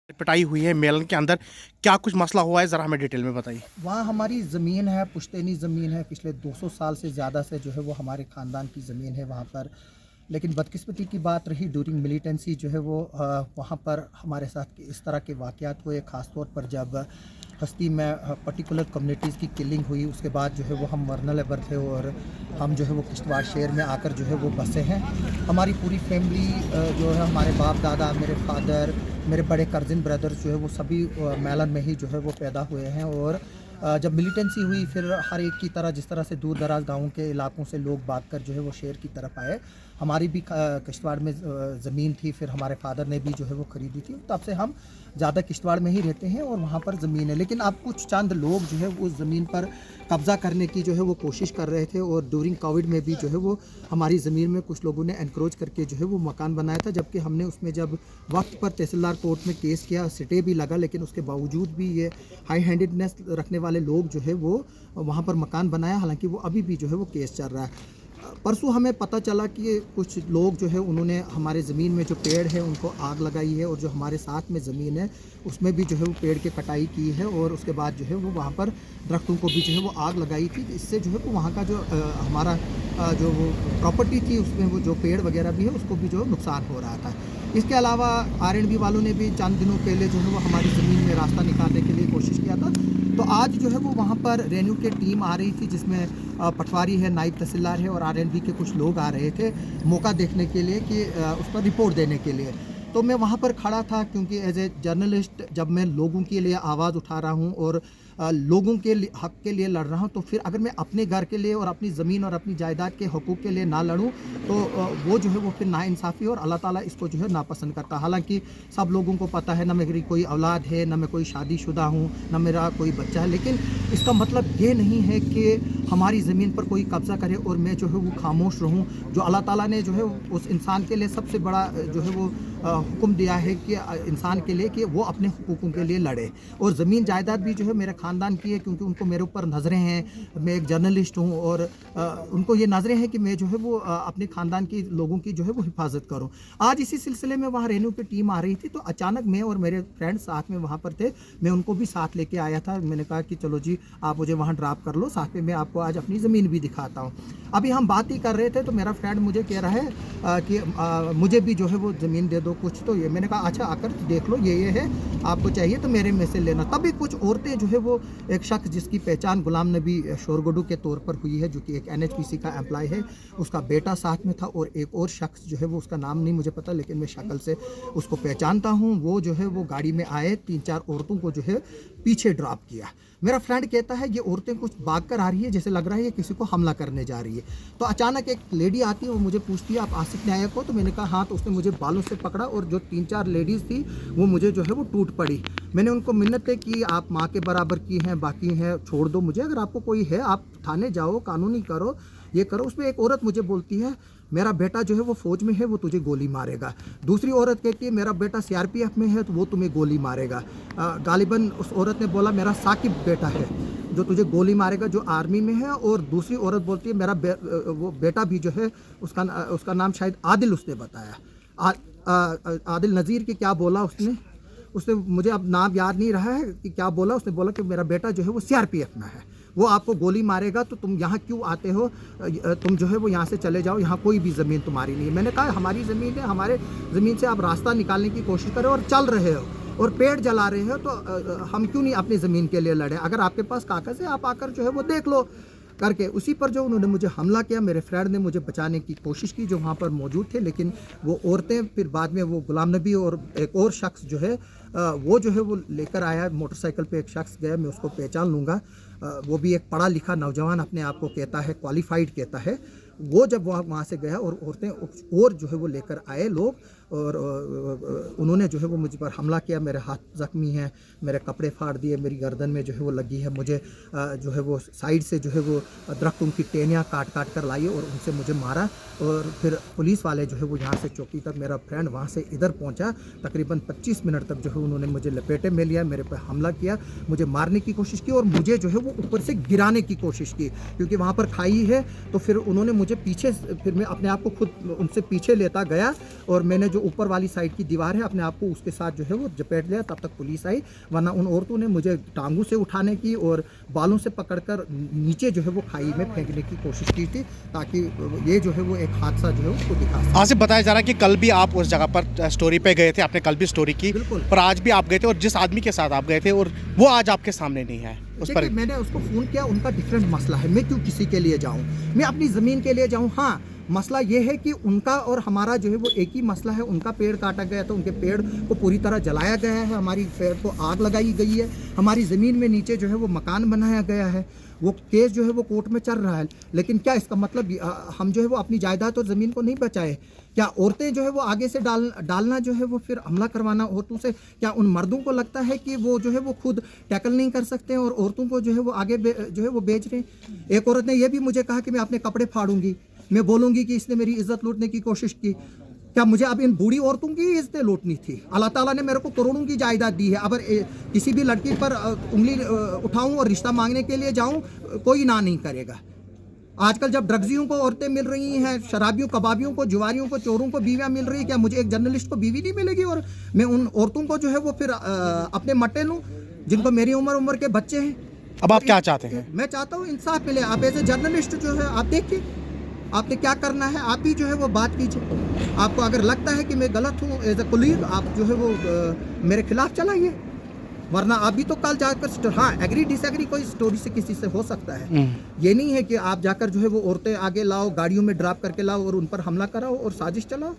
पिटाई हुई है मेलन के अंदर, क्या कुछ मसला हुआ है, ज़रा हमें डिटेल में बताइए। वहाँ हमारी ज़मीन है, पुश्तैनी ज़मीन है, पिछले 200 साल से ज़्यादा से जो है वो हमारे ख़ानदान की ज़मीन है वहाँ पर। लेकिन बदकिस्मती की बात रही, ड्यूरिंग मिलिटेंसी जो है वो वहाँ पर हमारे साथ इस तरह के वाक़यात हुए, ख़ास तौर पर जब हस्ती में पर्टिकुलर कम्युनिटीज़ की किलिंग हुई। उसके बाद जो है वो हम वर्नलेबल थे और हम जो है वो किश्तवाड़ शहर में आकर जो है वो बसे हैं। हमारी पूरी फैमिली जो है, हमारे बाप दादा, मेरे फादर, मेरे बड़े कज़न ब्रदर्स जो है वो सभी मेलन में ही जो है वो पैदा हुए हैं। और जब मिलिटेंसी हुई, फिर हर एक की तरह जिस तरह से दूर दराज गाँवों के इलाकों से लोग भागकर जो है वो शहर की तरफ आए। हमारी भी किश्तवाड़ में ज़मीन थी, फिर हमारे फादर ने भी जो है वो ख़रीदी थी, तब से हम ज़्यादा किश्तवाड़ में ही रहते हैं और वहाँ पर ज़मीन है। लेकिन अब कुछ चंद लोग जो है उस ज़मीन पर कब्ज़ा करने की जो है वो कोशिश कर रहे थे। और ड्यूरिंग कोविड में भी जो है वो हमारी ज़मीन में कुछ लोगों ने एनक्रोच करके जो है वो मकान बनाया था, जबकि हमने उसमें जब वक्त पर तहसीलदार कोर्ट में केस किया, स्टे भी लगा, लेकिन उसके बावजूद भी ये हाई हैंडेडनेस रखने वाले लोग जो है वो वहाँ पर मकान बनाया। हालांकि वो अभी भी जो है वो केस चल रहा है। परसों हमें पता चला कि कुछ लोग जो है उन्होंने हमारे ज़मीन में जो पेड़ है उनको आग लगाई है, और जो हमारे साथ में ज़मीन है उसमें भी जो है वो पेड़ की कटाई की है, और उसके बाद जो है वो वहाँ पर दरख्तों को भी जो है वो आग लगाई थी। इससे जो है वो वहाँ का जो हमारा जो वो प्रॉपर्टी थी उसमें वो जो पेड़ वगैरह भी है उसको भी जो नुकसान हो रहा था। इसके अलावा आरएनबी वालों ने भी चंद दिनों पहले जो है वो हमारी ज़मीन में रास्ता निकालने के लिए कोशिश किया था। तो आज जो है वो वहाँ पर रेन्यू की टीम आ रही थी, जिसमें पटवारी है, नायब तहसीलदार है और आरएनबी के कुछ लोग आ रहे थे मौका देखने के लिए कि उस पर रिपोर्ट देने के लिए। तो मैं वहाँ पर खड़ा था, क्योंकि एज ए जर्नलिस्ट जब मैं लोगों के लिए आवाज़ उठा रहा हूँ और लोगों के हक़ के लिए लड़ रहा हूँ, तो फिर अगर मैं अपने घर के लिए और अपनी ज़मीन और अपनी जायदाद के हकूक़ के लिए ना लड़ूँ तो वो जो है वो फिर नाइंसाफ़ी, और अल्लाह ताला इसको जो है नापसंद करता है। हालांकि सब लोगों को पता है, ना मेरी कोई औलाद है, ना मैं कोई शादीशुदा हूँ, ना मेरा कोई बच्चा है, लेकिन इसका मतलब ये नहीं है कि हमारी ज़मीन पर कोई कब्ज़ा करे और मैं जो है वो खामोश रहूँ। जो अल्लाह ताला ने जो है उस इंसान के लिए सबसे बड़ा जो है वो हुक्म दिया है कि इंसान के लिए कि वो अपने हुकूकों के लिए लड़े। और ज़मीन जायदाद भी जो है मेरे ख़ानदान की है, क्योंकि उनको मेरे ऊपर नज़रें हैं, मैं एक जर्नलिस्ट हूँ, और उनको ये नज़रें हैं कि मैं जो है वो अपने ख़ानदान की लोगों की जो है वो हिफाजत करूँ। आज इसी सिलसिले में वहाँ रेन्यू की टीम आ रही थी, तो अचानक मैं और मेरे फ्रेंड साथ में वहाँ पर थे। मैं उनको भी साथ लेके आया था। मैंने कहा कि चलो जी, आप मुझे वहाँ ड्रॉप कर लो, साथ में मैं आपको आज अपनी ज़मीन भी दिखाता हूँ। अभी हम बात ही कर रहे थे तो मेरा फ्रेंड मुझे कह रहा है कि मुझे भी जो है वो ज़मीन दे दो कुछ। तो ये मैंने कहा अच्छा आकर देख लो, ये है, आपको चाहिए तो मेरे में से लेना। तभी कुछ औरतें जो है वो, एक शख्स जिसकी पहचान गुलाम नबी शोरगुडू के तौर पर हुई है, जो कि एक एनएचपीसी का एम्प्लॉय है, उसका बेटा साथ में था, और एक और शख्स जो है वो, उसका नाम नहीं मुझे पता, लेकिन मैं शक्ल से उसको पहचानता हूँ, वो जो है वो गाड़ी में आए, 3-4 औरतों को जो है पीछे ड्रॉप किया। मेरा फ्रेंड कहता है ये औरतें कुछ भाग कर आ रही है, जैसे लग रहा है ये किसी को हमला करने जा रही है। तो अचानक एक लेडी आती है, वो मुझे पूछती है आप आसिफ नायक हो? तो मैंने कहा हाँ। तो उसने मुझे बालों से पकड़ा, और जो 3-4 लेडीज़ थी वो मुझे जो है वो टूट पड़ी। मैंने उनको मिन्नतें की, आप माँ के बराबर की हैं, बाकी हैं, छोड़ दो मुझे, अगर आपको कोई है आप थाने जाओ, कानूनी करो, ये करो। उसमें एक औरत मुझे बोलती है मेरा बेटा जो है वो फ़ौज में है, वो तुझे गोली मारेगा। दूसरी औरत कहती है मेरा बेटा सीआरपीएफ में है, तो वो तुम्हें गोली मारेगा। गालिबन उस औरत ने बोला मेरा साकिब बेटा है जो तुझे गोली मारेगा, जो आर्मी में है। और दूसरी औरत बोलती है मेरा वो बेटा भी जो है, उसका नाम शायद आदिल, उसने बताया। आदिल नज़ीर की क्या बोला उसने मुझे अब नाम याद नहीं रहा है कि क्या बोला। उसने बोला कि मेरा बेटा जो है वो सीआरपीएफ में है, वो आपको गोली मारेगा, तो तुम यहाँ क्यों आते हो, तुम जो है वो यहाँ से चले जाओ, यहाँ कोई भी ज़मीन तुम्हारी नहीं है। मैंने कहा हमारी ज़मीन है, हमारे ज़मीन से आप रास्ता निकालने की कोशिश करें, और चल रहे हो और पेड़ जला रहे हो, तो हम क्यों नहीं अपनी ज़मीन के लिए लड़े? अगर आपके पास कागज़ है आप आकर जो है वो देख लो करके। उसी पर जो उन्होंने मुझे हमला किया, मेरे फ्रेंड ने मुझे बचाने की कोशिश की जो वहाँ पर मौजूद थे, लेकिन वो औरतें, फिर बाद में वो गुलाम नबी और एक और शख्स जो है वो जो है वो लेकर आया मोटरसाइकिल पे। एक शख्स गया, मैं उसको पहचान लूँगा, वो भी एक पढ़ा लिखा नौजवान अपने आप को कहता है, क्वालिफाइड कहता है। वो जब वहाँ से गया, और औरतें और जो है वो लेकर आए लोग, और उन्होंने जो है वो मुझ पर हमला किया। मेरे हाथ ज़ख्मी हैं, मेरे कपड़े फाड़ दिए, मेरी गर्दन में जो है वो लगी है। मुझे जो है वो साइड से जो है वो दरख्तों की टहनियाँ काट काट कर लाई, और उनसे मुझे मारा। और फिर पुलिस वाले जो है वो यहाँ से चौकी तक, मेरा फ्रेंड वहाँ से इधर पहुँचा, तकरीबन 25 मिनट तक जो है उन्होंने मुझे लपेटे में लिया, मेरे पर हमला किया, मुझे मारने की कोशिश की, और मुझे जो है वो ऊपर से गिराने की कोशिश की, क्योंकि वहाँ पर खाई है। तो फिर उन्होंने मुझे पीछे, फिर मैं अपने आप को खुद उनसे पीछे लेता गया, और मैंने जो ऊपर वाली साइड की दीवार है अपने आप को उसके साथ जो है वो जपेट लिया, तब तक पुलिस आई, वरना उन औरतों ने मुझे टांगों से उठाने की और बालों से पकड़कर नीचे जो है वो खाई में फेंकने की कोशिश की थी, ताकि ये जो है वो एक हादसा जो है उसको दिखा सके। आसिफ, बताया जा रहा है कि कल भी आप उस जगह पर स्टोरी पे गए थे, आपने कल भी स्टोरी की, बिल्कुल। पर आज भी आप गए थे और जिस आदमी के साथ आप गए थे और वो आज आपके सामने नहीं है, उस पर देखिए, मैंने उसको फ़ोन किया, उनका डिफरेंट मसला है, मैं क्यों किसी के लिए जाऊं, मैं अपनी ज़मीन के लिए जाऊं। हाँ, मसला ये है कि उनका और हमारा जो है वो एक ही मसला है, उनका पेड़ काटा गया तो उनके पेड़ को पूरी तरह जलाया गया है, हमारी पेड़ को आग लगाई गई है, हमारी ज़मीन में नीचे जो है वो मकान बनाया गया है, वो केस जो है वो कोर्ट में चल रहा है। लेकिन क्या इसका मतलब हम जो है वो अपनी जायदाद और ज़मीन को नहीं बचाए? क्या औरतें जो है वो आगे से डालना जो है वो फिर हमला करवाना औरतों से, क्या उन मर्दों को लगता है कि वो जो है वो खुद टैकल नहीं कर सकते हैं और औरतों को जो है वो आगे जो है वो बेच रहे हैं? एक औरत ने यह भी मुझे कहा कि मैं अपने कपड़े फाड़ूंगी, मैं बोलूँगी कि इसने मेरी इज्जत लूटने की कोशिश की। क्या मुझे अब इन बूढ़ी औरतों की इज्जतें लूटनी थी? अल्लाह ताला ने मेरे को करोड़ों की जायदाद दी है, अगर किसी भी लड़की पर उंगली उठाऊं और रिश्ता मांगने के लिए जाऊं, कोई ना नहीं करेगा। आजकल जब ड्रग्सियों को औरतें मिल रही हैं, शराबियों, कबाबियों को, जुआरियों को, चोरों को बीवियां मिल रही है, क्या मुझे एक जर्नलिस्ट को बीवी नहीं मिलेगी? और मैं उन औरतों को जो है वो फिर अपने मट्टे लूँ जिनको मेरी उम्र के बच्चे हैं। अब आप क्या चाहते हैं? मैं चाहता हूँ इंसाफ मिले। आप एज ए जर्नलिस्ट जो है आप देखिए, आपने क्या करना है, आप ही जो है वो बात कीजिए। आपको अगर लगता है कि मैं गलत हूँ एज ए कुलीग, आप जो है वो मेरे खिलाफ चलाइए, वरना अभी तो कल जाकर हाँ एग्री डिसएग्री कोई स्टोरी से किसी से हो सकता है। ये नहीं है कि आप जाकर जो है वो औरतें आगे लाओ, गाड़ियों में ड्रॉप करके लाओ और उन पर हमला कराओ और साजिश चलाओ।